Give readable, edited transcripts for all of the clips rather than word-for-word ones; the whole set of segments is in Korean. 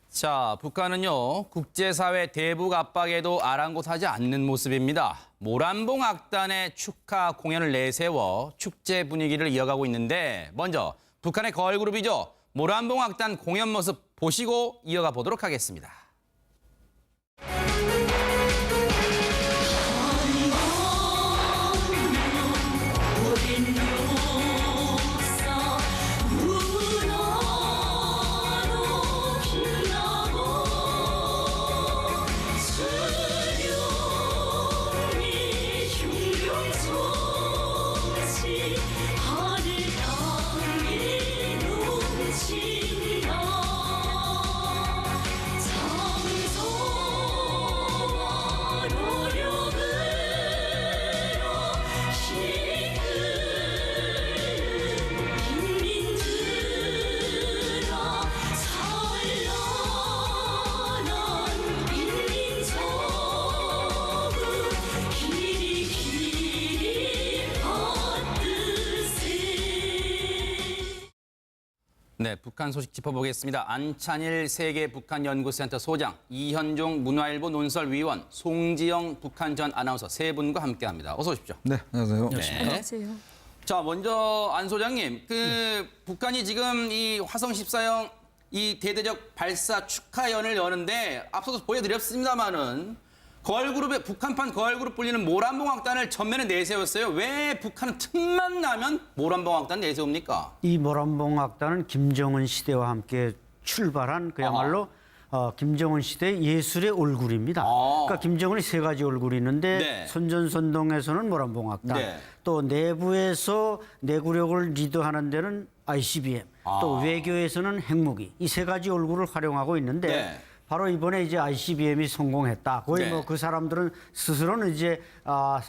자, 북한은요, 국제사회 대북 압박에도 아랑곳하지 않는 모습입니다. 모란봉 악단의 축하 공연을 내세워 축제 분위기를 이어가고 있는데 먼저 북한의 걸그룹이죠. 모란봉 악단 공연 모습 보시고 이어가 보도록 하겠습니다. 네, 북한 소식 짚어보겠습니다. 안찬일 세계 북한 연구센터 소장, 이현종 문화일보 논설위원, 송지영 북한 전 아나운서 세 분과 함께합니다. 어서 오십시오. 네, 안녕하세요. 네. 안녕하세요. 자, 먼저 안 소장님, 북한이 지금 이 화성 14형 이 대대적 발사 축하연을 여는데 앞서서 보여드렸습니다만은 걸그룹의 북한판 걸그룹 불리는 모란봉 악단을 전면에 내세웠어요. 왜 북한은 틈만 나면 모란봉 악단 내세웁니까? 이 모란봉 악단은 김정은 시대와 함께 출발한 그야말로 김정은 시대 예술의 얼굴입니다. 그러니까 김정은이 세 가지 얼굴이 있는데 네. 선전선동에서는 모란봉 악단, 네. 또 내부에서 내구력을 리드하는 데는 ICBM, 또 외교에서는 핵무기, 이 세 가지 얼굴을 활용하고 있는데 네. 바로 이번에 이제 ICBM이 성공했다. 거의 네. 뭐 그 사람들은 스스로는 이제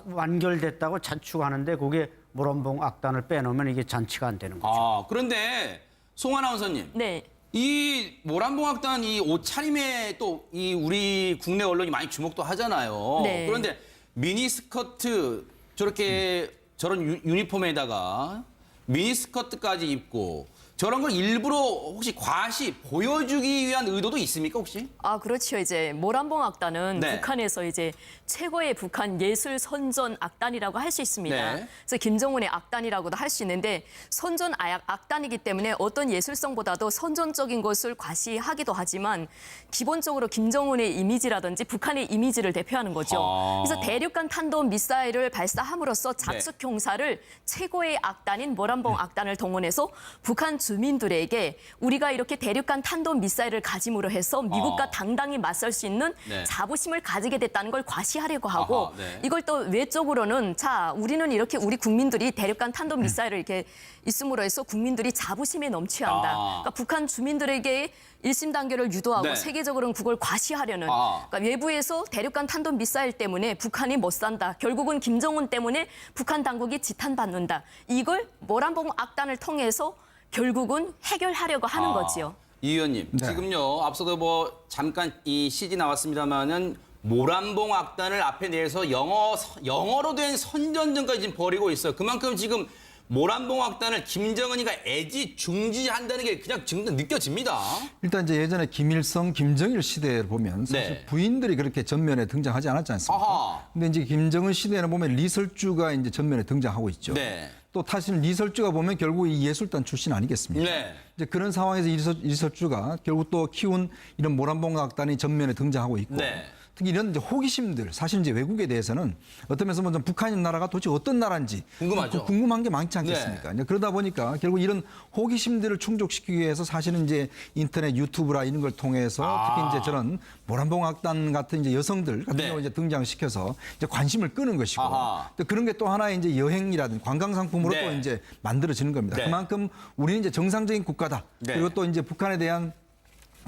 완결됐다고 자축하는데 그게 모란봉 악단을 빼놓으면 이게 잔치가 안 되는 거죠. 그런데 송 아나운서님. 네. 이 모란봉 악단 이 옷차림에 또 이 우리 국내 언론이 많이 주목도 하잖아요. 네. 그런데 미니스커트 저렇게 저런 유니폼에다가 미니스커트까지 입고 저런 걸 일부러 혹시 과시 보여주기 위한 의도도 있습니까 혹시? 그렇죠. 이제 모란봉 악단은 네. 북한에서 이제 최고의 북한 예술 선전 악단이라고 할 수 있습니다. 네. 그래서 김정은의 악단이라고도 할 수 있는데 선전 악단이기 때문에 어떤 예술성보다도 선전적인 것을 과시하기도 하지만 기본적으로 김정은의 이미지라든지 북한의 이미지를 대표하는 거죠. 그래서 대륙간 탄도 미사일을 발사함으로써 자축 경사를 최고의 악단인 모란봉 악단을 동원해서 북한 주민들에게 우리가 이렇게 대륙간 탄도 미사일을 가짐으로 해서 미국과 당당히 맞설 수 있는 네. 자부심을 가지게 됐다는 걸 과시하려고 하고 네. 이걸 또 외적으로는 자 우리는 이렇게 우리 국민들이 대륙간 탄도 미사일을 이렇게 있음으로 해서 국민들이 자부심에 넘쳐야 한다. 그러니까 북한 주민들에게 일심단결을 유도하고 네. 세계적으로는 그걸 과시하려는 그러니까 외부에서 대륙간 탄도 미사일 때문에 북한이 못 산다. 결국은 김정은 때문에 북한 당국이 지탄받는다. 이걸 모란봉 악단을 통해서 결국은 해결하려고 하는 거지요. 이 의원님, 네. 지금요 앞서도 뭐 잠깐 이 CG 나왔습니다만은 모란봉 악단을 앞에 내서 영어로 된 선전전까지 지금 벌이고 있어요. 그만큼 지금 모란봉 악단을 김정은이가 애지중지한다는 게 그냥 지금 느껴집니다. 일단 이제 예전에 김일성, 김정일 시대를 보면 사실 네. 부인들이 그렇게 전면에 등장하지 않았지 않습니까? 아하. 근데 이제 김정은 시대에는 보면 리설주가 이제 전면에 등장하고 있죠. 네. 또 사실 리설주가 보면 결국 이 예술단 출신 아니겠습니까? 네. 이제 그런 상황에서 리설주가 결국 또 키운 이런 모란봉 악단이 전면에 등장하고 있고 네. 특히 이런 이제 호기심들 사실 이제 외국에 대해서는 어떤 면에서 뭐 북한이라는 나라가 도대체 어떤 나라인지 궁금하죠. 궁금한 게 많지 않겠습니까? 이제 그러다 보니까 결국 이런 호기심들을 충족시키기 위해서 사실은 이제 인터넷 유튜브라 이런 걸 통해서 특히 이제 저런 모란봉 악단 같은 이제 여성들 같은 네. 경우 이제 등장시켜서 이제 관심을 끄는 것이고 아하. 또 그런 게 또 하나의 이제 여행이라든지 관광 상품으로 네. 또 이제 만들어지는 겁니다. 네. 그만큼 우리는 이제 정상적인 국가다. 네. 그리고 또 이제 북한에 대한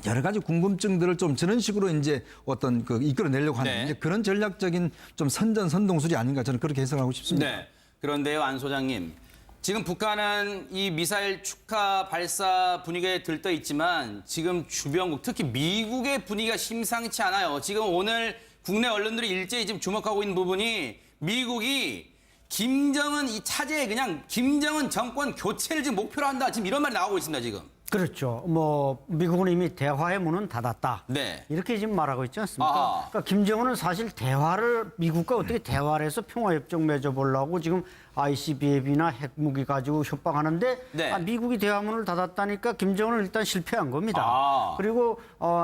여러 가지 궁금증들을 좀 저런 식으로 이제 어떤 그 이끌어내려고 하는 네. 이제 그런 전략적인 좀 선전선동술이 아닌가 저는 그렇게 해석하고 싶습니다. 네. 그런데요, 안 소장님. 지금 북한은 이 미사일 축하 발사 분위기에 들떠 있지만 지금 주변국, 특히 미국의 분위기가 심상치 않아요. 지금 오늘 국내 언론들이 일제히 지금 주목하고 있는 부분이 미국이 김정은 이 차제에 그냥 김정은 정권 교체를 지금 목표로 한다. 지금 이런 말이 나오고 있습니다, 지금. 그렇죠. 뭐 미국은 이미 대화의 문은 닫았다. 네. 이렇게 지금 말하고 있지 않습니까? 아하. 그러니까 김정은은 사실 대화를 미국과 어떻게 대화를 해서 평화협정 맺어보려고 지금 ICBM이나 핵무기 가지고 협박하는데 네. 미국이 대화문을 닫았다니까 김정은은 일단 실패한 겁니다. 아. 그리고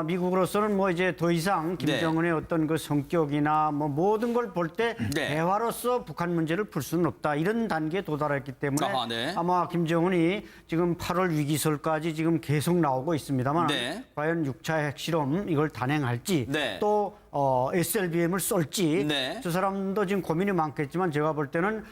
미국으로서는 뭐 이제 더 이상 김정은의 어떤 그 성격이나 뭐 모든 걸 볼 때 네. 대화로서 북한 문제를 풀 수는 없다. 이런 단계에 도달했기 때문에 아하, 네. 아마 김정은이 지금 8월 위기설까지 지금 계속 나오고 있습니다만 네. 과연 6차 핵실험 이걸 단행할지 네. 또 SLBM을 쏠지 네. 저 사람도 지금 고민이 많겠지만 제가 볼 때는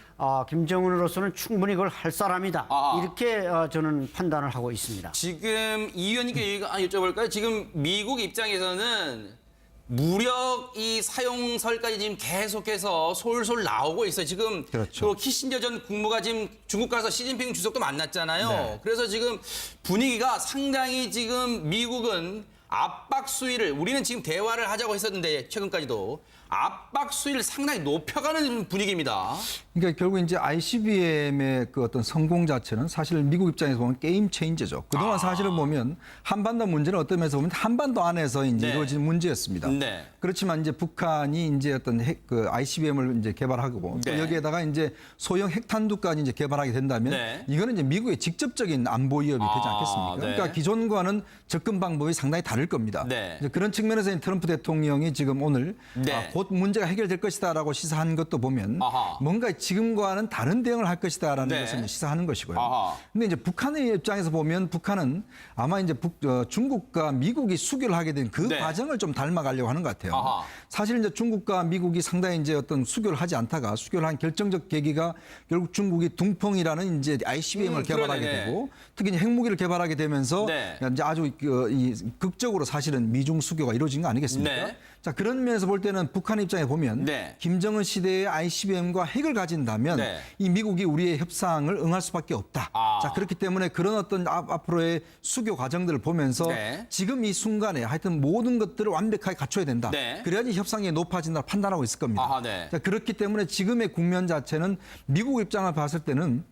김정은으로서는 충분히 그걸 할 사람이다. 아. 이렇게 저는 판단을 하고 있습니다. 지금 이 의원님께 여쭤볼까요? 지금 미국 입장에서는 무력 이 사용설까지 지금 계속해서 솔솔 나오고 있어요. 지금 그렇죠. 그 키신저 전 국무가 지금 중국 가서 시진핑 주석도 만났잖아요. 네. 그래서 지금 분위기가 상당히 지금 미국은 압박 수위를 우리는 지금 대화를 하자고 했었는데 최근까지도 압박 수위를 상당히 높여가는 분위기입니다. 그러니까 결국 이제 ICBM의 그 어떤 성공 자체는 사실 미국 입장에서 보면 게임 체인저죠. 그동안 사실은 보면 한반도 문제는 어떤 면에서 보면 한반도 안에서 이제 네. 이루어진 문제였습니다. 네. 그렇지만 이제 북한이 이제 어떤 그 ICBM을 이제 개발하고 네. 또 여기에다가 이제 소형 핵탄두까지 이제 개발하게 된다면 네. 이거는 이제 미국의 직접적인 안보 위협이 되지 않겠습니까? 네. 그러니까 기존과는 접근 방법이 상당히 다를 겁니다. 네. 이제 그런 측면에서 트럼프 대통령이 지금 오늘 네. 곧 문제가 해결될 것이다라고 시사한 것도 보면 아하. 뭔가 지금과는 다른 대응을 할 것이다라는 네. 것을 이제 시사하는 것이고요. 아하. 근데 이제 북한의 입장에서 보면 북한은 아마 이제 중국과 미국이 수교를 하게 된 그 네. 과정을 좀 닮아가려고 하는 것 같아요. 아하. 사실 이제 중국과 미국이 상당히 이제 어떤 수교를 하지 않다가 수교를 한 결정적 계기가 결국 중국이 둥펑이라는 이제 ICBM을 개발하게 그러네네. 되고 특히 이제 핵무기를 개발하게 되면서 네. 이제 아주 이 극적으로 사실은 미중 수교가 이루어진 거 아니겠습니까? 네. 자, 그런 면에서 볼 때는 북한 입장에 보면 네. 김정은 시대의 ICBM과 핵을 가진다면 네. 이 미국이 우리의 협상을 응할 수밖에 없다. 아. 자, 그렇기 때문에 그런 어떤 앞으로의 수교 과정들을 보면서 네. 지금 이 순간에 하여튼 모든 것들을 완벽하게 갖춰야 된다. 네. 그래야지 협상이 높아진다 판단하고 있을 겁니다. 아하, 네. 자, 그렇기 때문에 지금의 국면 자체는 미국 입장을 봤을 때는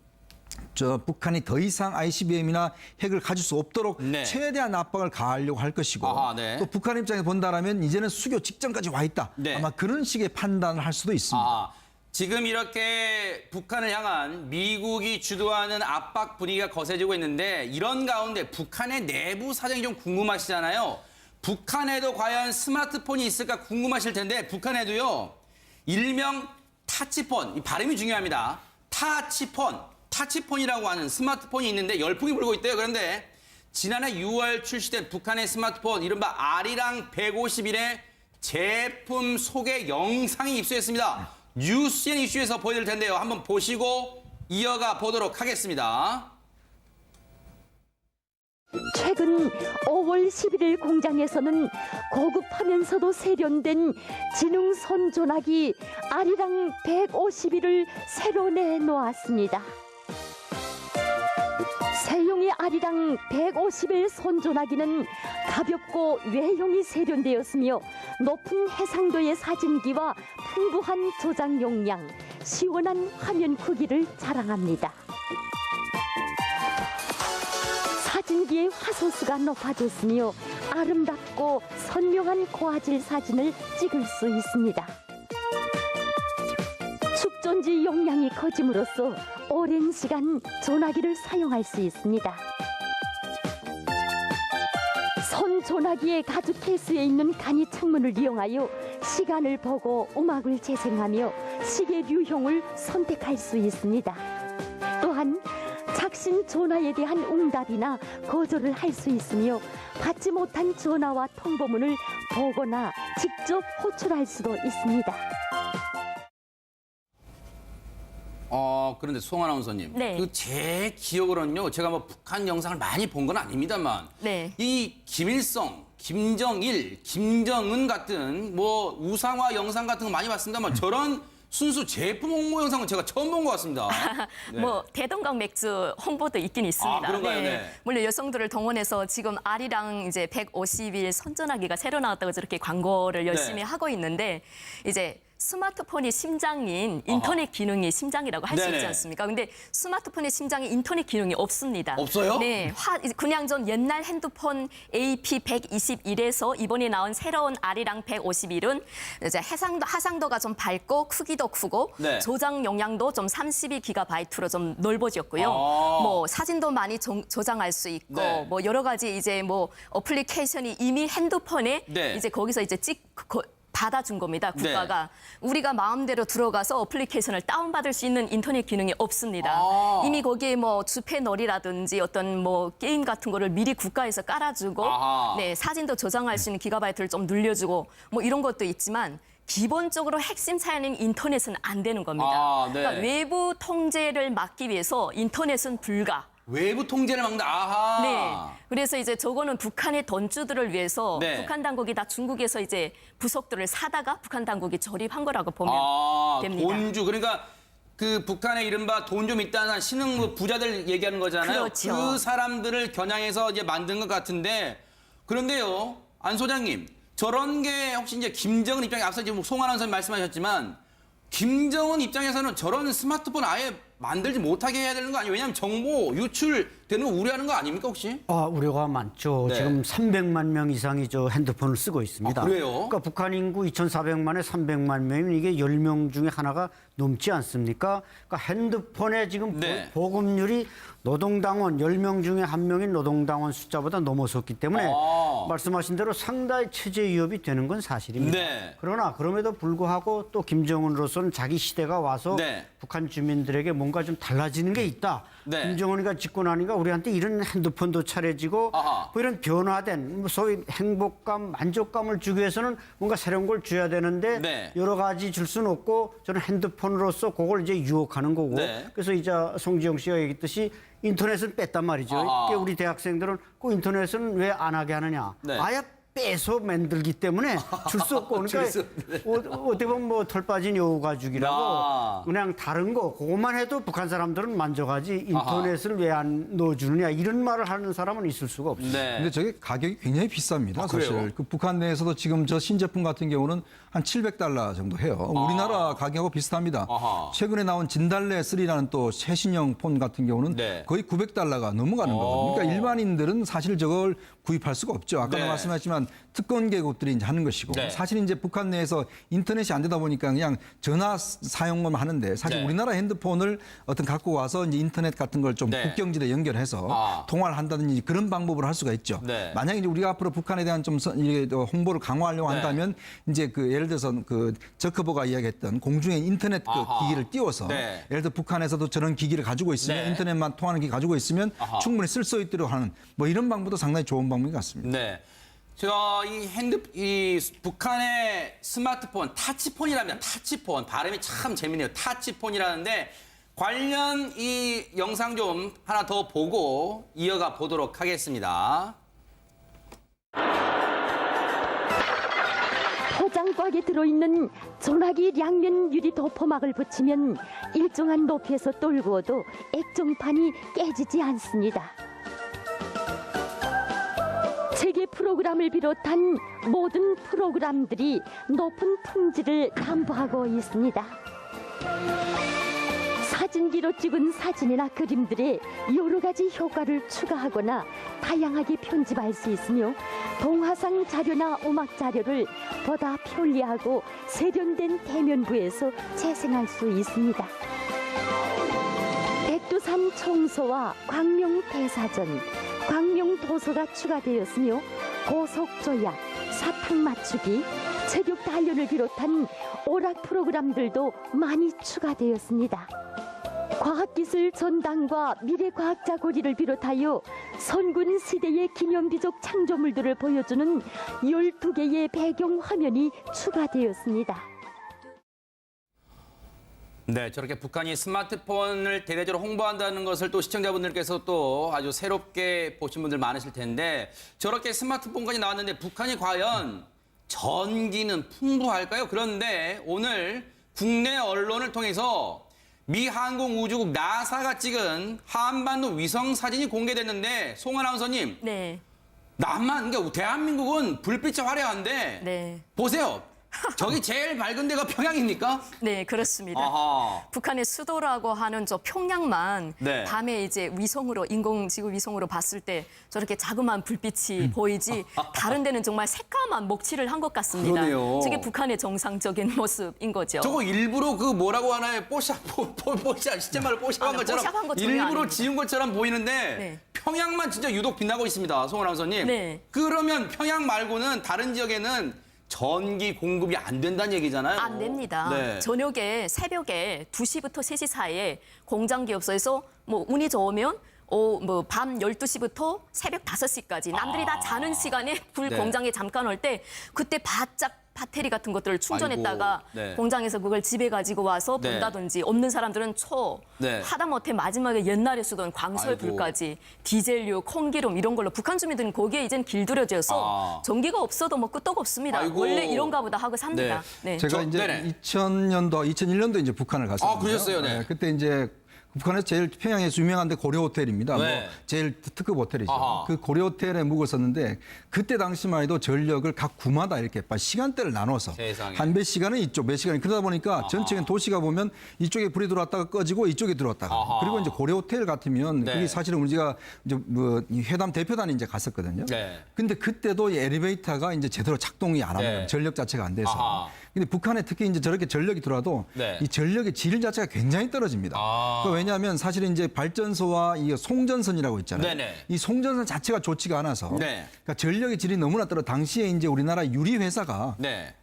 북한이 더 이상 ICBM이나 핵을 가질 수 없도록 네. 최대한 압박을 가하려고 할 것이고 아하, 네. 또 북한 입장에서 본다라면 이제는 수교 직전까지 와 있다. 네. 아마 그런 식의 판단을 할 수도 있습니다. 아, 지금 이렇게 북한을 향한 미국이 주도하는 압박 분위기가 거세지고 있는데 이런 가운데 북한의 내부 사정이 좀 궁금하시잖아요. 북한에도 과연 스마트폰이 있을까 궁금하실 텐데 북한에도요. 일명 타치폰, 이 발음이 중요합니다. 타치폰이라고 하는 스마트폰이 있는데 열풍이 불고 있대요. 그런데 지난해 6월 출시된 북한의 스마트폰 이른바 아리랑 151의 제품 소개 영상이 입수했습니다. 뉴스앤 이슈에서 보여드릴 텐데요. 한번 보시고 이어가 보도록 하겠습니다. 최근 5월 11일 공장에서는 고급하면서도 세련된 지능 손조나기 아리랑 151을 새로 내놓았습니다. 새용의 아리랑 151 손조나기는 가볍고 외형이 세련되었으며 높은 해상도의 사진기와 풍부한 조작 용량, 시원한 화면 크기를 자랑합니다. 사진기의 화소수가 높아졌으며 아름답고 선명한 고화질 사진을 찍을 수 있습니다. 축전지 용량이 커짐으로써 오랜 시간 전화기를 사용할 수 있습니다. 손 전화기의 가죽 케이스에 있는 간이 창문을 이용하여 시간을 보고 음악을 재생하며 시계 류형을 선택할 수 있습니다. 또한 작신 전화에 대한 응답이나 거절을 할 수 있으며 받지 못한 전화와 통보문을 보거나 직접 호출할 수도 있습니다. 그런데 송 아나운서님. 네. 제 기억으로는요. 제가 뭐 북한 영상을 많이 본 건 아닙니다만 네. 이 김일성, 김정일, 김정은 같은 뭐 우상화 영상 같은 거 많이 봤습니다만 저런 순수 제품 홍보 영상은 제가 처음 본 것 같습니다. 네. 뭐 대동강 맥주 홍보도 있긴 있습니다. 그런가요? 네. 물론 여성들을 동원해서 지금 아리랑 이제 150일 선전하기가 새로 나왔다고 저렇게 광고를 열심히 네. 하고 있는데 이제 스마트폰이 심장인 인터넷 기능이 심장이라고 할 수 네네. 있지 않습니까? 근데 스마트폰의 심장에 인터넷 기능이 없습니다. 없어요? 네. 그냥 좀 옛날 핸드폰 AP121에서 이번에 나온 새로운 아리랑 151은 이제 하상도가 좀 밝고 크기도 크고 네. 저장 용량도 좀 32GB로 좀 넓어졌고요. 아. 뭐 사진도 많이 저장할 수 있고 네. 뭐 여러 가지 이제 뭐 어플리케이션이 이미 핸드폰에 네. 이제 거기서 이제 받아준 겁니다. 국가가. 우리가 마음대로 들어가서 어플리케이션을 다운받을 수 있는 인터넷 기능이 없습니다. 아. 이미 거기에 뭐 주패널이라든지 어떤 뭐 게임 같은 거를 미리 국가에서 깔아주고 아하. 네, 사진도 저장할 수 있는 기가바이트를 좀 늘려주고 뭐 이런 것도 있지만 기본적으로 핵심 사양인 인터넷은 안 되는 겁니다. 아, 네. 그러니까 외부 통제를 막기 위해서 인터넷은 불가. 외부 통제를 막는다. 아하. 네. 그래서 이제 저거는 북한의 던주들을 위해서 네. 북한 당국이 다 중국에서 이제 부속들을 사다가 북한 당국이 조립한 거라고 보면 됩니다. 돈주. 그러니까 그 북한에 이른바 돈 좀 있다는 신흥 부자들 얘기하는 거잖아요. 그렇죠. 그 사람들을 겨냥해서 이제 만든 것 같은데 그런데요, 안 소장님. 저런 게 혹시 이제 김정은 입장에 앞서 지금 송 아나운서님 말씀하셨지만 김정은 입장에서는 저런 스마트폰 아예 만들지 못하게 해야 되는 거 아니에요? 왜냐하면 정보 유출되는 거 우려하는 거 아닙니까 혹시? 우려가 많죠. 네. 지금 300만 명 이상이 저 핸드폰을 쓰고 있습니다. 아, 그래요? 그러니까 북한 인구 2,400만에 300만 명이면 이게 10명 중에 하나가 넘지 않습니까? 그러니까 핸드폰에 지금 네. 보급률이 노동당원 10명 중에 1명인 노동당원 숫자보다 넘어섰기 때문에 말씀하신 대로 상당히 체제 위협이 되는 건 사실입니다. 네. 그러나 그럼에도 불구하고 또 김정은으로서는 자기 시대가 와서 네. 북한 주민들에게 뭔가 좀 달라지는 게 있다. 네. 김정은이가 짓고 나니까 우리한테 이런 핸드폰도 차려지고 아하. 뭐 이런 변화된 소위 행복감, 만족감을 주기 위해서는 뭔가 새로운 걸 줘야 되는데 네. 여러 가지 줄 수는 없고 저는 핸드폰으로서 그걸 이제 유혹하는 거고 네. 그래서 이제 송지영 씨가 얘기했듯이 인터넷은 뺐단 말이죠. 아하. 그러니까 우리 대학생들은 그 인터넷은 왜 안 하게 하느냐. 네. 아예 빼서 만들기 때문에 줄 수 없고 그러니까 어떻게 보면 뭐 털 빠진 여우 가죽이라고 아. 그냥 다른 거 그것만 해도 북한 사람들은 만족하지 인터넷을 왜 안 넣어주느냐 이런 말을 하는 사람은 있을 수가 없어요. 네. 근데 저게 가격이 굉장히 비쌉니다. 그래요? 사실 그 북한 내에서도 지금 저 신제품 같은 경우는 한 700달러 정도 해요. 우리나라 가격하고 비슷합니다. 아하. 최근에 나온 진달래 3라는 또 최신형 폰 같은 경우는 네. 거의 900달러가 넘어가는 거거든요. 그러니까 일반인들은 사실 저걸 구입할 수가 없죠. 아까도 네. 말씀하셨지만 특권 계급들이 이제 하는 것이고 네. 사실 이제 북한 내에서 인터넷이 안 되다 보니까 그냥 전화 사용만 하는데 사실 네. 우리나라 핸드폰을 어떤 갖고 와서 이제 인터넷 같은 걸 좀 네. 국경지대 연결해서 아. 통화를 한다든지 그런 방법을 할 수가 있죠. 네. 만약에 이제 우리가 앞으로 북한에 대한 좀 홍보를 강화하려고 네. 한다면 이제 그 예를 들어서 그 저커버가 이야기했던 공중에 인터넷 그 아하. 기기를 띄워서 네. 예를 들어 북한에서도 저런 기기를 가지고 있으면 네. 인터넷만 통하는 기기 가지고 있으면 아하. 충분히 쓸 수 있도록 하는 뭐 이런 방법도 상당히 좋은 방법인 것 같습니다. 네. 이 북한의 스마트폰, 타치폰이랍니다. 타치폰. 발음이 참 재밌네요. 타치폰이라는데 관련 이 영상 좀 하나 더 보고 이어가 보도록 하겠습니다. 포장꽉에 들어있는 전화기 량면 유리 도포막을 붙이면 일정한 높이에서 떨구어도 액정판이 깨지지 않습니다. 세계 프로그램을 비롯한 모든 프로그램들이 높은 품질을 담보하고 있습니다. 사진기로 찍은 사진이나 그림들에 여러 가지 효과를 추가하거나 다양하게 편집할 수 있으며 동화상 자료나 음악 자료를 보다 편리하고 세련된 대면부에서 재생할 수 있습니다. 백두산 청소와 광명 대사전, 광명 도서가 추가되었으며 고속 조약, 사탕 맞추기, 체격 단련을 비롯한 오락 프로그램들도 많이 추가되었습니다. 과학기술 전당과 미래과학자 고리를 비롯하여 선군 시대의 기념비적 창조물들을 보여주는 12개의 배경 화면이 추가되었습니다. 네, 저렇게 북한이 스마트폰을 대대적으로 홍보한다는 것을 또 시청자분들께서 또 아주 새롭게 보신 분들 많으실 텐데 저렇게 스마트폰까지 나왔는데 북한이 과연 전기는 풍부할까요? 그런데 오늘 국내 언론을 통해서 미 항공우주국 나사가 찍은 한반도 위성 사진이 공개됐는데 송 아나운서님, 네. 그러니까 대한민국은 불빛이 화려한데 네. 보세요. 저기 제일 밝은 데가 평양입니까? 네, 그렇습니다. 아하. 북한의 수도라고 하는 저 평양만 네. 밤에 이제 위성으로 인공지구 위성으로 봤을 때 저렇게 자그마한 불빛이 보이지 다른 데는 정말 새까만 먹칠을 한 것 같습니다. 그러네요. 저게 북한의 정상적인 모습인 거죠. 저거 일부러 그 뭐라고 하나요? 뽀샵, 진짜 말로 뽀샵한 아, 것처럼 뽀샵한 거 전혀 일부러 아닙니다. 지은 것처럼 보이는데 네. 평양만 진짜 유독 빛나고 있습니다. 송원 아나운서님. 네. 그러면 평양 말고는 다른 지역에는 전기 공급이 안 된다는 얘기잖아요. 안 됩니다. 네. 저녁에 새벽에 2시부터 3시 사이에 공장 기업소에서 뭐 운이 좋으면 밤 12시부터 새벽 5시까지 남들이 다 자는 시간에 불 네. 공장에 잠깐 올 때 그때 바짝 배터리 같은 것들을 충전했다가 아이고, 네. 공장에서 그걸 집에 가지고 와서 네. 본다든지 없는 사람들은 네. 하다못해 마지막에 옛날에 쓰던 광설불까지 디젤유, 콩기름 이런 걸로 북한 주민들은 거기에 이젠 길들여져서 전기가 없어도 뭐 끄떡 없습니다. 아이고. 원래 이런가 보다 하고 삽니다. 네. 제가 이제 네네. 2001년도 이제 북한을 갔었거든요. 아, 그러셨어요? 네. 그때 이제 북한에서 제일 평양에서 유명한 데 고려 호텔입니다. 네. 뭐 제일 특급 호텔이죠. 아하. 그 고려 호텔에 묵었었는데 그때 당시만 해도 전력을 각 구마다 이렇게 시간대를 나눠서 세상에. 한 몇 시간은 이쪽, 몇 시간은 그러다 보니까 전체적인 도시가 보면 이쪽에 불이 들어왔다가 꺼지고 이쪽에 들어왔다가 아하. 그리고 이제 고려 호텔 같으면 네. 그게 사실은 우리가 이제 이 회담 대표단이 이제 갔었거든요. 네. 근데 그때도 이 엘리베이터가 이제 제대로 작동이 안 하는 네. 거예요. 전력 자체가 안 돼서. 아하. 근데 북한에 특히 이제 저렇게 전력이 들어와도 네. 이 전력의 질 자체가 굉장히 떨어집니다. 그러니까 왜냐하면 사실은 이제 발전소와 이 송전선이라고 있잖아요. 네네. 이 송전선 자체가 좋지가 않아서 네. 그러니까 전력의 질이 너무나 떨어. 당시에 이제 우리나라 유리 회사가 네.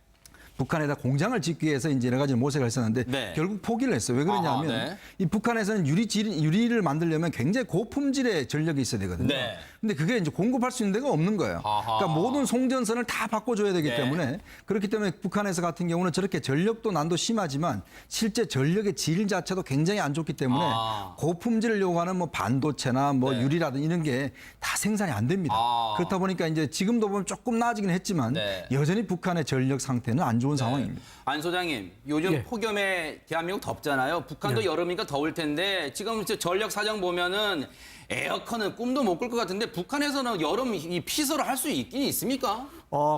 북한에다 공장을 짓기 위해서 이제 여러 가지 모색을 했었는데 네. 결국 포기를 했어요. 왜 그러냐면 아하, 네. 이 북한에서는 유리를 만들려면 굉장히 고품질의 전력이 있어야 되거든요. 네. 근데 그게 이제 공급할 수 있는 데가 없는 거예요. 아하. 그러니까 모든 송전선을 다 바꿔줘야 되기 네. 때문에 그렇기 때문에 북한에서 같은 경우는 저렇게 전력도 난도 심하지만 실제 전력의 질 자체도 굉장히 안 좋기 때문에 아. 고품질을 요구하는 뭐 반도체나 뭐 네. 유리라든 이런 게 다 생산이 안 됩니다. 아. 그렇다 보니까 이제 지금도 보면 조금 나아지긴 했지만 네. 여전히 북한의 전력 상태는 안 좋은 상황입니다. 안 소장님, 요즘 예. 폭염에 대한민국 덥잖아요. 북한도 여름이니까 더울 텐데 지금 전력 사정 보면은 에어컨은 꿈도 못 꿀 것 같은데 북한에서는 여름 이 피서를 할 수 있긴 있습니까?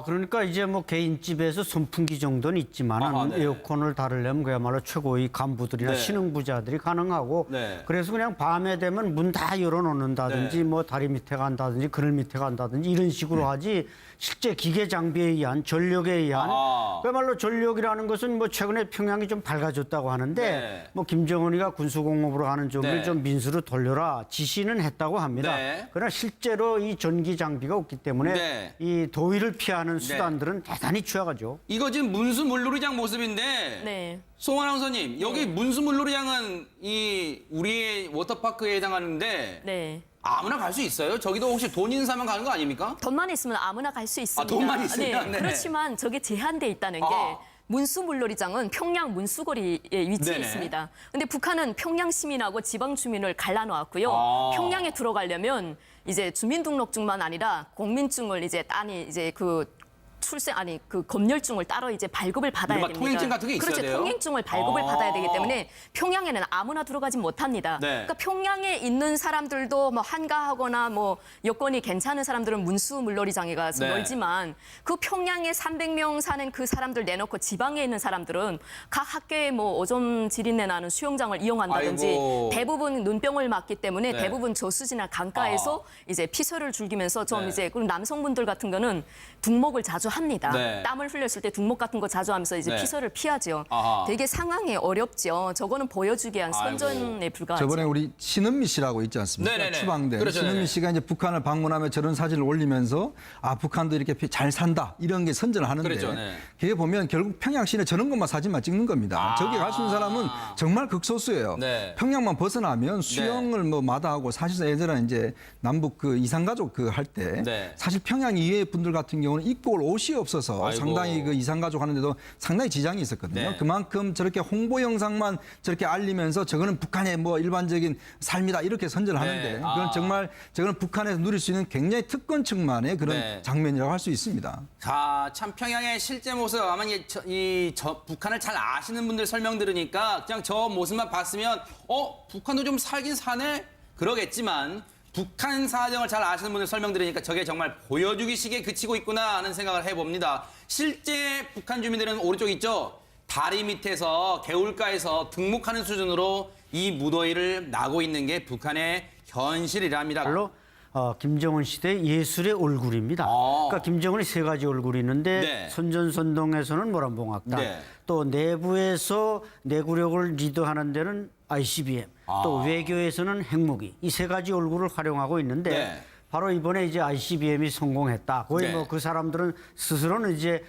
그러니까 이제 뭐 개인 집에서 선풍기 정도는 있지만은 아하, 네. 에어컨을 다루려면 그야말로 최고의 간부들이나 네. 신흥부자들이 가능하고 네. 그래서 그냥 밤에 되면 문 다 열어놓는다든지 네. 뭐 다리 밑에 간다든지 그늘 밑에 간다든지 이런 식으로 하지 실제 기계 장비에 의한 전력에 의한 아하. 그야말로 전력이라는 것은 뭐 최근에 평양이 좀 밝아졌다고 하는데 네. 뭐 김정은이가 군수공업으로 가는 쪽을 네. 좀 민수로 돌려라 지시는 했다고 합니다. 네. 그러나 실제로 이 전기 장비가 없기 때문에 네. 이 더위를 피하는 수단들은 대단히 취약하죠. 이거 지금 문수 물놀이장 모습인데 네. 송원 아나운서님 여기 문수 물놀이장은 이 우리의 워터파크에 해당하는데 네. 아무나 갈 수 있어요? 저기도 혹시 돈 있는 사람 가는 거 아닙니까? 돈만 있으면 아무나 갈 수 있습니다. 돈만 있으면? 네. 그렇지만 저게 제한돼 있다는 게 아. 문수물놀이장은 평양 문수거리에 위치해 네네. 있습니다. 근데 북한은 평양 시민하고 지방 주민을 갈라놓았고요. 아. 평양에 들어가려면 이제 주민등록증만 아니라 공민증을 이제 그 검열증을 따로 이제 발급을 받아야 이른바 됩니다. 통행증 같은 게 있어야 그렇죠. 돼요? 통행증을 발급을 아. 받아야 되기 때문에 평양에는 아무나 들어가지 못합니다. 네. 그러니까 평양에 있는 사람들도 뭐 한가하거나 뭐 여건이 괜찮은 사람들은 문수 물놀이장에 가서 네. 놀지만 그 평양에 300명 사는 그 사람들 내놓고 지방에 있는 사람들은 각 학교에 뭐 오존 지린내 나는 수영장을 이용한다든지 아이고. 대부분 눈병을 맞기 때문에 네. 대부분 저수지나 강가에서 이제 피서를 즐기면서 좀 네. 이제 그리고 남성분들 같은 거는 둥목을 자주 합니다. 네. 땀을 흘렸을 때 둥목 같은 거 자주 하면서 이제 네. 피서를 피하죠. 아하. 되게 상황이 어렵죠. 저거는 보여주기 위한 아이고. 선전에 불과하죠. 저번에 우리 신은미 씨라고 있지 않습니까? 네네네. 추방된 그렇죠, 신은미 네네. 씨가 이제 북한을 방문하며 저런 사진을 올리면서 아 북한도 이렇게 잘 산다 이런 게 선전을 하는데 그렇죠, 네. 그게 보면 결국 평양 시내 저런 것만 사진만 찍는 겁니다. 아. 저기 갈 수 있는 사람은 정말 극소수예요. 네. 평양만 벗어나면 수영을 뭐 마다하고 사실상 예전에 이제 남북 그 이산가족 그 할 때 네. 사실 평양 이외의 분들 같은 경우는 입고 올 옷이 없어서 아이고. 상당히 그 이산가족 하는데도 상당히 지장이 있었거든요. 네. 그만큼 저렇게 홍보 영상만 저렇게 알리면서 저거는 북한의 뭐 일반적인 삶이다 이렇게 선전을 하는데 네. 그건 정말 저거는 북한에서 누릴 수 있는 굉장히 특권층만의 그런 네. 장면이라고 할 수 있습니다. 자, 참 평양의 실제 모습 아마 북한을 잘 아시는 분들 설명 들으니까 그냥 저 모습만 봤으면 북한도 좀 살긴 사네 그러겠지만 북한 사정을 잘 아시는 분들 설명드리니까 저게 정말 보여주기식에 그치고 있구나 하는 생각을 해봅니다. 실제 북한 주민들은 오른쪽 있죠? 다리 밑에서 개울가에서 등목하는 수준으로 이 무더위를 나고 있는 게 북한의 현실이랍니다. 말로 김정은 시대 예술의 얼굴입니다. 그러니까 김정은이 세 가지 얼굴이 있는데 네. 선전선동에서는 모란봉악단, 네. 또 내부에서 내구력을 리드하는 데는 ICBM, 또 외교에서는 핵무기 이 세 가지 얼굴을 활용하고 있는데 네. 바로 이번에 이제 ICBM이 성공했다. 거의 네. 뭐 그 사람들은 스스로는 이제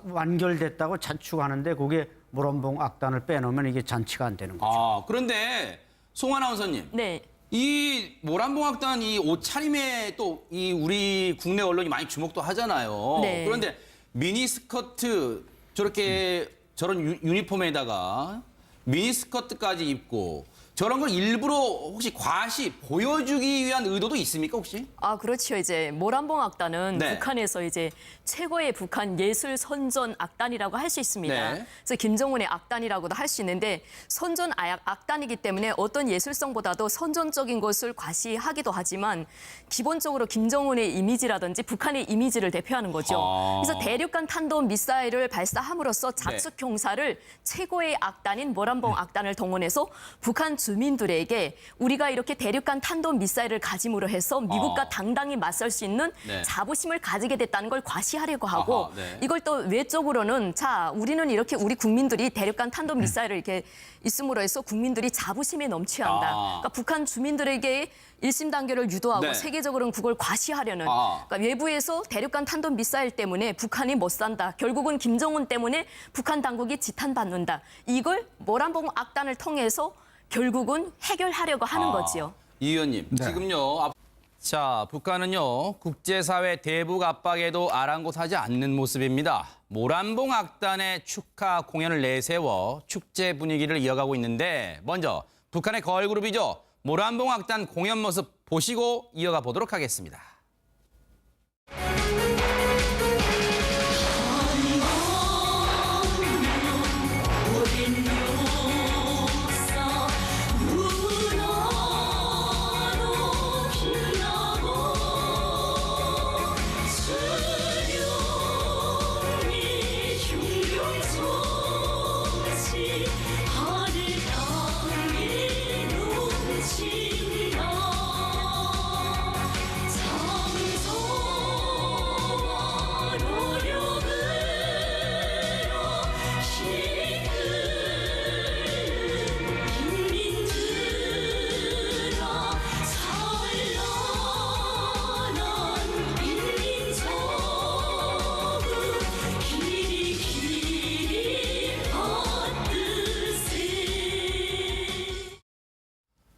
완결됐다고 자축하는데 그게 모란봉악단을 빼놓으면 이게 잔치가 안 되는 거죠. 그런데 송 아나운서님. 네. 이 모란봉악단 이 옷차림에 또 이 우리 국내 언론이 많이 주목도 하잖아요. 네. 그런데 미니스커트 저렇게 저런 유니폼에다가 미니스커트까지 입고 저런 걸 일부러 혹시 과시 보여주기 위한 의도도 있습니까 혹시? 그렇죠. 이제 모란봉악단은 네. 북한에서 이제 최고의 북한 예술 선전 악단이라고 할 수 있습니다. 네. 그래서 김정은의 악단이라고도 할 수 있는데 선전 악단이기 때문에 어떤 예술성보다도 선전적인 것을 과시하기도 하지만 기본적으로 김정은의 이미지라든지 북한의 이미지를 대표하는 거죠. 그래서 대륙간 탄도 미사일을 발사함으로써 자측 경사를 최고의 악단인 모란봉 악단을 동원해서 북한 주민들에게 우리가 이렇게 대륙간 탄도 미사일을 가짐으로 해서 미국과 당당히 맞설 수 있는 네. 자부심을 가지게 됐다는 걸 과시하려고 하고 아하, 네. 이걸 또 외적으로는 자 우리는 이렇게 우리 국민들이 대륙간 탄도 미사일을 이렇게 있음으로 해서 국민들이 자부심에 넘쳐야 한다. 그러니까 북한 주민들에게 일심단결을 유도하고 네. 세계적으로는 그걸 과시하려는 그러니까 외부에서 대륙간 탄도 미사일 때문에 북한이 못 산다. 결국은 김정은 때문에 북한 당국이 지탄받는다. 이걸 모란봉 악단을 통해서 결국은 해결하려고 하는 거지요. 이 의원님 네. 지금요. 자, 북한은요 국제사회 대북 압박에도 아랑곳하지 않는 모습입니다. 모란봉 악단의 축하 공연을 내세워 축제 분위기를 이어가고 있는데 먼저 북한의 걸그룹이죠. 모란봉 악단 공연 모습 보시고 이어가 보도록 하겠습니다.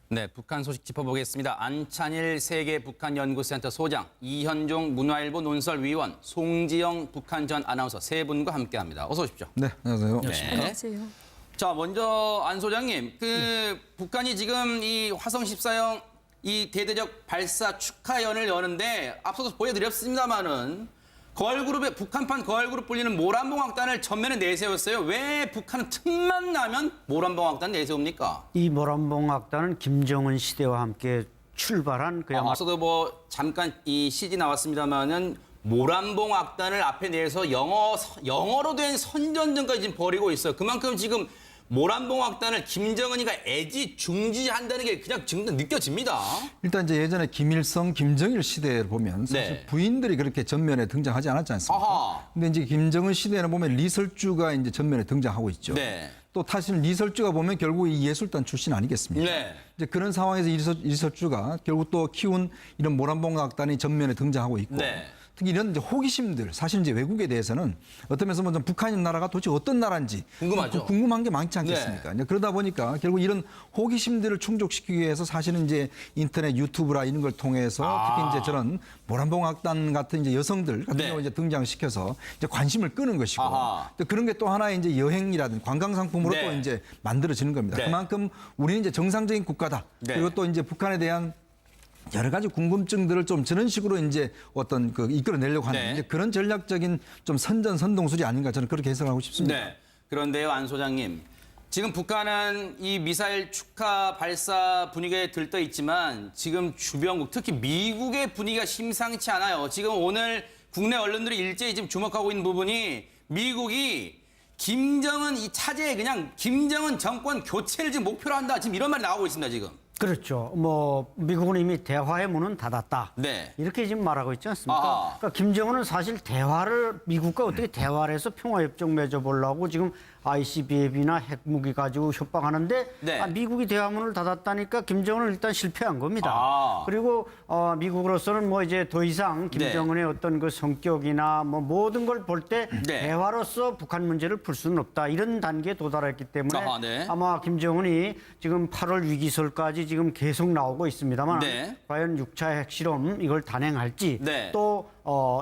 네, 북한 소식 짚어보겠습니다. 안찬일 세계 북한 연구센터 소장, 이현종 문화일보 논설위원, 송지영 북한 전 아나운서 세 분과 함께합니다. 어서 오십시오. 네, 안녕하세요. 안녕하세요. 자, 먼저 안 소장님, 북한이 지금 이 화성 14형 이 대대적 발사 축하연을 여는데 앞서서 보여드렸습니다만은 걸그룹의 북한판 걸그룹 불리는 모란봉악단을 전면에 내세웠어요. 왜 북한은 틈만 나면 모란봉악단 내세웁니까? 이 모란봉악단은 김정은 시대와 함께 출발한 그야말로 앞서도 뭐 잠깐 이 CG 나왔습니다만은 모란봉악단을 앞에 내서 영어로 된 선전전까지 지금 벌이고 있어요. 그만큼 지금 모란봉악단을 김정은이가 애지중지한다는 게 그냥 지금 느껴집니다. 일단 이제 예전에 김일성, 김정일 시대를 보면 사실 네. 부인들이 그렇게 전면에 등장하지 않았지 않습니까? 아하. 근데 이제 김정은 시대에는 보면 리설주가 이제 전면에 등장하고 있죠. 네. 또 사실 리설주가 보면 결국 이 예술단 출신 아니겠습니까? 네. 이제 그런 상황에서 리설주가 결국 또 키운 이런 모란봉악단이 전면에 등장하고 있고 네. 특히 이런 이제 호기심들 사실 이제 외국에 대해서는 어떤 면에서 먼저 북한이라는 나라가 도대체 어떤 나라인지 궁금하죠. 궁금한 게 많지 않겠습니까? 이제 그러다 보니까 결국 이런 호기심들을 충족시키기 위해서 사실은 이제 인터넷 유튜브라 이런 걸 통해서 특히 이제 저런 모란봉악단 같은 이제 여성들 같은 네. 경우 이제 등장시켜서 이제 관심을 끄는 것이고 아하. 또 그런 게 또 하나의 이제 여행이라든지 관광 상품으로 네. 또 이제 만들어지는 겁니다. 네. 그만큼 우리는 이제 정상적인 국가다. 네. 그리고 또 이제 북한에 대한 여러 가지 궁금증들을 좀 저런 식으로 이제 어떤 그 이끌어내려고 하는 네. 이제 그런 전략적인 좀 선전선동술이 아닌가 저는 그렇게 해석하고 싶습니다. 네. 그런데요, 안 소장님. 지금 북한은 이 미사일 축하 발사 분위기에 들떠 있지만 지금 주변국, 특히 미국의 분위기가 심상치 않아요. 지금 오늘 국내 언론들이 일제히 지금 주목하고 있는 부분이 미국이 김정은 이 차제에 그냥 김정은 정권 교체를 지금 목표로 한다. 지금 이런 말이 나오고 있습니다, 지금. 그렇죠. 뭐 미국은 이미 대화의 문은 닫았다. 네. 이렇게 지금 말하고 있지 않습니까? 아하. 그러니까 김정은은 사실 대화를 미국과 어떻게 대화를 해서 평화협정 맺어보려고 지금 ICBM이나 핵무기 가지고 협박하는데 네. 미국이 대화문을 닫았다니까 김정은은 일단 실패한 겁니다. 아. 그리고 미국으로서는 뭐 이제 더 이상 김정은의 어떤 그 성격이나 뭐 모든 걸 볼 때 네. 대화로서 북한 문제를 풀 수는 없다. 이런 단계에 도달했기 때문에 아하, 네. 아마 김정은이 지금 8월 위기설까지 지금 계속 나오고 있습니다만 네. 과연 6차 핵실험 이걸 단행할지 네. 또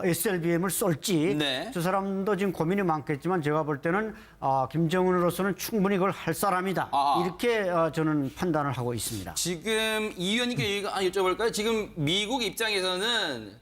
SLBM을 쏠지 네. 저 사람도 지금 고민이 많겠지만 제가 볼 때는 김정은으로서는 충분히 그걸 할 사람이다. 아하. 이렇게 저는 판단을 하고 있습니다. 지금 이 의원님께 여쭤볼까요? 지금 미국 입장에서는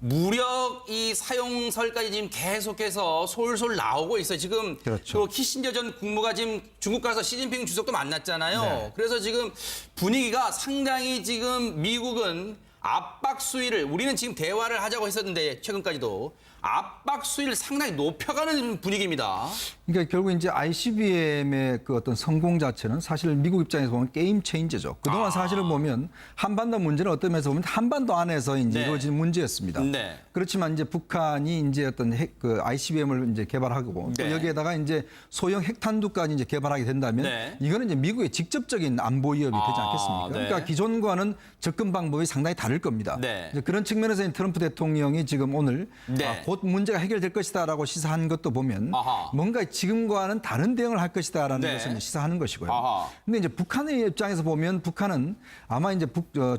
무력 이 사용설까지 지금 계속해서 솔솔 나오고 있어요. 지금 그렇죠. 그 키신저 전 국무가 지금 중국 가서 시진핑 주석도 만났잖아요. 네. 그래서 지금 분위기가 상당히 지금 미국은 압박 수위를 우리는 지금 대화를 하자고 했었는데 최근까지도 압박 수위를 상당히 높여가는 분위기입니다. 그러니까 결국 이제 ICBM의 그 어떤 성공 자체는 사실 미국 입장에서 보면 게임 체인저죠. 그동안 사실을 보면 한반도 문제는 어떤 면에서 보면 한반도 안에서 이제 네. 이루어진 문제였습니다. 네. 그렇지만 이제 북한이 이제 어떤 그 ICBM을 이제 개발하고 네. 또 여기에다가 이제 소형 핵탄두까지 이제 개발하게 된다면 네. 이거는 이제 미국의 직접적인 안보 위협이 되지 않겠습니까? 네. 그러니까 기존과는 접근 방법이 상당히 다를 겁니다. 네. 이제 그런 측면에서 트럼프 대통령이 지금 오늘 네. 곧 문제가 해결될 것이다라고 시사한 것도 보면 아하. 뭔가 지금과는 다른 대응을 할 것이다라는 네. 것을 시사하는 것이고요. 아하. 근데 이제 북한의 입장에서 보면 북한은 아마 이제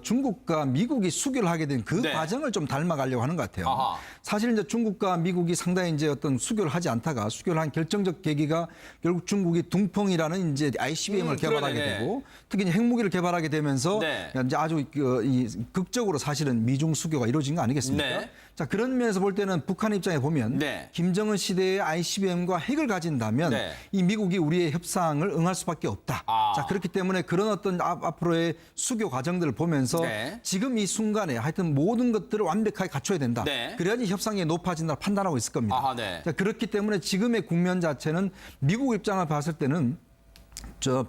중국과 미국이 수교를 하게 된 그 네. 과정을 좀 닮아가려고 하는 것 같아요. 아하. 사실 이제 중국과 미국이 상당히 이제 어떤 수교를 하지 않다가 수교를 한 결정적 계기가 결국 중국이 둥펑이라는 이제 ICBM을 개발하게 그러네네. 되고 특히 이제 핵무기를 개발하게 되면서 네. 이제 아주 이 극적으로 사실은 미중 수교가 이루어진 거 아니겠습니까? 네. 자, 그런 면에서 볼 때는 북한 입장에 보면 네. 김정은 시대의 ICBM과 핵을 가진다면 네. 이 미국이 우리의 협상을 응할 수밖에 없다. 아. 자, 그렇기 때문에 그런 어떤 앞으로의 수교 과정들을 보면서 네. 지금 이 순간에 하여튼 모든 것들을 완벽하게 갖춰야 된다. 네. 그래야지 협상이 높아진다 판단하고 있을 겁니다. 아하, 네. 자, 그렇기 때문에 지금의 국면 자체는 미국 입장을 봤을 때는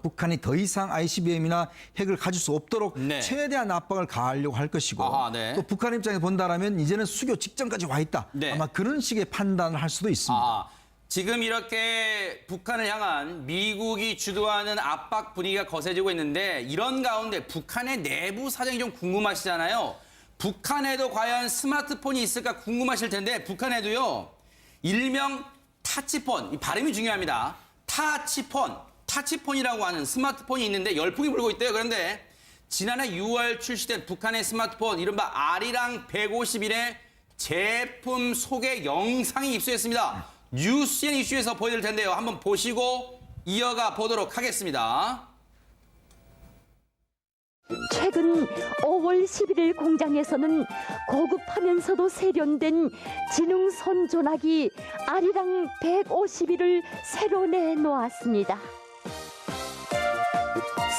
북한이 더 이상 ICBM이나 핵을 가질 수 없도록 네. 최대한 압박을 가하려고 할 것이고 아하, 네. 또 북한 입장에 본다라면 이제는 수교 직전까지 와 있다. 네. 아마 그런 식의 판단을 할 수도 있습니다. 아, 지금 이렇게 북한을 향한 미국이 주도하는 압박 분위기가 거세지고 있는데 이런 가운데 북한의 내부 사정이 좀 궁금하시잖아요. 북한에도 과연 스마트폰이 있을까 궁금하실 텐데 북한에도요. 일명 타치폰, 이 발음이 중요합니다. 타치폰이라고 하는 스마트폰이 있는데 열풍이 불고 있대요. 그런데 지난해 6월 출시된 북한의 스마트폰 이른바 아리랑 151의 제품 소개 영상이 입수했습니다. 뉴스엔 이슈에서 보여드릴 텐데요. 한번 보시고 이어가 보도록 하겠습니다. 최근 5월 11일 공장에서는 고급하면서도 세련된 지능선 조나기 아리랑 151을 새로 내놓았습니다.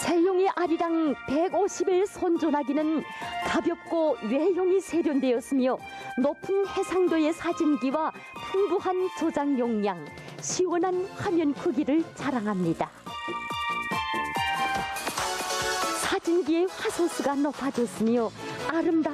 새용의 아리랑 151 손조나기는 가볍고 외형이 세련되었으며 높은 해상도의 사진기와 풍부한 조작 용량, 시원한 화면 크기를 자랑합니다. 사진기의 화소수가 높아졌으며 아름답